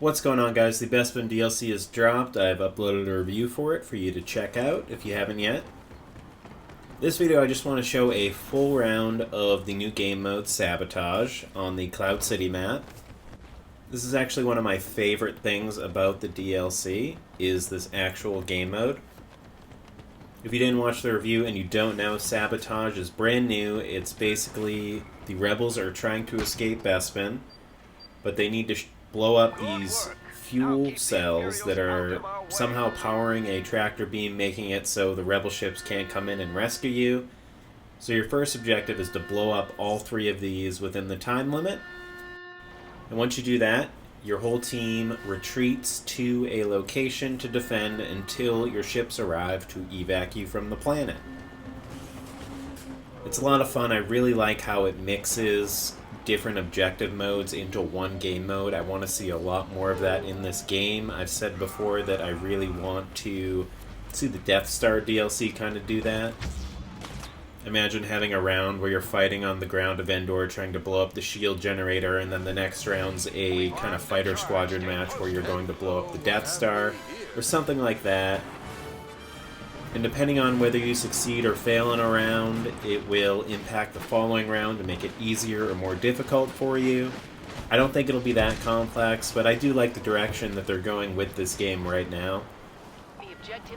What's going on, guys? The Bespin DLC is dropped. I've uploaded a review for it for you to check out if you haven't yet. This video I just want to show a full round of the new game mode Sabotage on the Cloud City map. This is actually one of my favorite things about the DLC, is this actual game mode. If you didn't watch the review and you don't know, Sabotage is brand new. It's basically the rebels are trying to escape Bespin, but they need to blow up these fuel cells that are somehow powering a tractor beam, making it so the rebel ships can't come in and rescue you. So your first objective is to blow up all three of these within the time limit. And once you do that, your whole team retreats to a location to defend until your ships arrive to evac you from the planet. It's a lot of fun. I really like how it mixes different objective modes into one game mode. I want to see a lot more of that in this game. I've said before that I really want to see the Death Star DLC kind of do that. Imagine having a round where you're fighting on the ground of Endor trying to blow up the shield generator, and then the next round's a kind of fighter squadron match where you're going to blow up the Death Star, or something like that. And depending on whether you succeed or fail in a round, it will impact the following round to make it easier or more difficult for you. I don't think it'll be that complex, but I do like the direction that they're going with this game right now.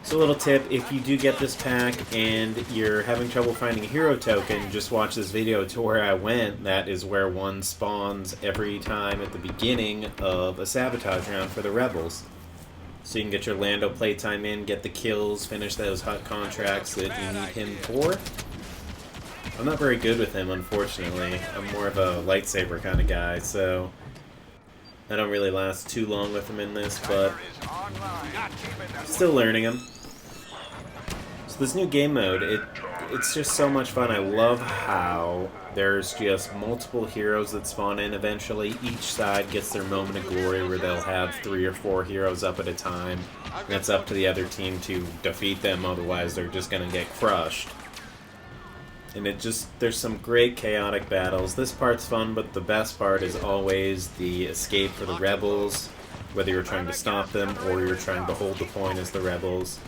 So a little tip, if you do get this pack and you're having trouble finding a hero token, just watch this video to where I went. That is where one spawns every time at the beginning of a Sabotage round for the rebels. So you can get your Lando playtime in, get the kills, finish those hot contracts that you need him for. I'm not very good with him, unfortunately. I'm more of a lightsaber kind of guy, so I don't really last too long with him in this, but still learning him. So this new game mode, it's just so much fun. I love how there's just multiple heroes that spawn in eventually. Each side gets their moment of glory where they'll have 3 or 4 heroes up at a time. And it's up to the other team to defeat them, otherwise they're just going to get crushed. And there's some great chaotic battles. This part's fun, but the best part is always the escape for the rebels, whether you're trying to stop them or you're trying to hold the point as the rebels.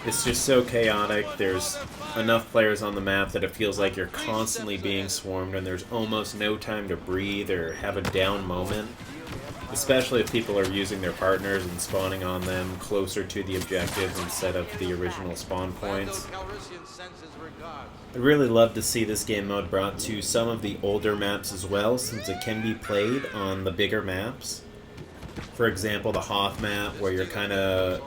It's just so chaotic. There's enough players on the map that it feels like you're constantly being swarmed and there's almost no time to breathe or have a down moment. Especially if people are using their partners and spawning on them closer to the objectives instead of the original spawn points. I'd really love to see this game mode brought to some of the older maps as well, since it can be played on the bigger maps. For example, the Hoth map, where you're kind of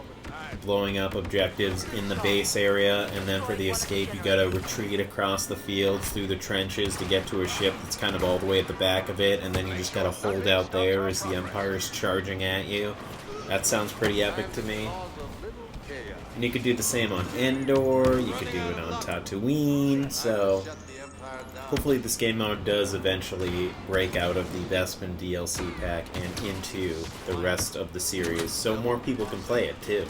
blowing up objectives in the base area, and then for the escape you gotta retreat across the fields through the trenches to get to a ship that's kind of all the way at the back of it, and then you just gotta hold out there as the Empire's charging at you. That sounds pretty epic to me. And you could do the same on Endor, you could do it on Tatooine, so hopefully this game mode does eventually break out of the Bespin DLC pack and into the rest of the series, so more people can play it too.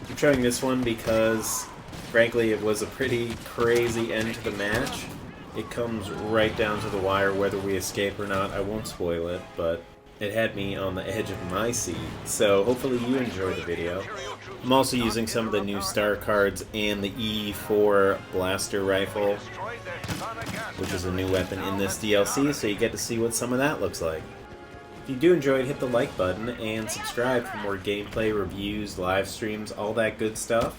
I'm showing this one because, frankly, it was a pretty crazy end to the match. It comes right down to the wire whether we escape or not. I won't spoil it, but it had me on the edge of my seat. So hopefully you enjoy the video. I'm also using some of the new star cards and the E4 blaster rifle, which is a new weapon in this DLC, so you get to see what some of that looks like. If you do enjoy it, hit the like button and subscribe for more gameplay, reviews, live streams, all that good stuff.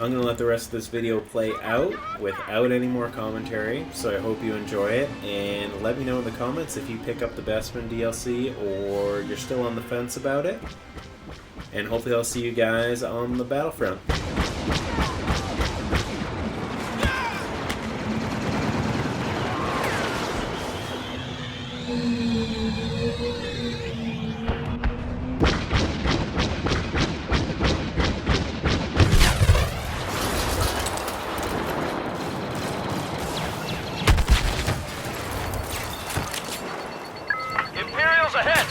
I'm going to let the rest of this video play out without any more commentary, so I hope you enjoy it, and let me know in the comments if you pick up the Bespin DLC or you're still on the fence about it. And hopefully I'll see you guys on the Battlefront. Imperials ahead!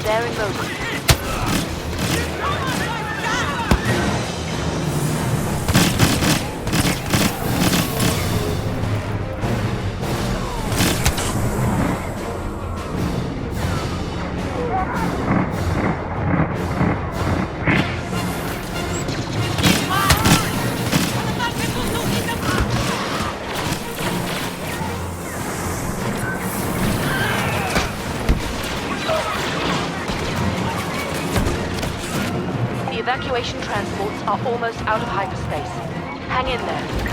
They're in motion. The evacuation transports are almost out of hyperspace. Hang in there.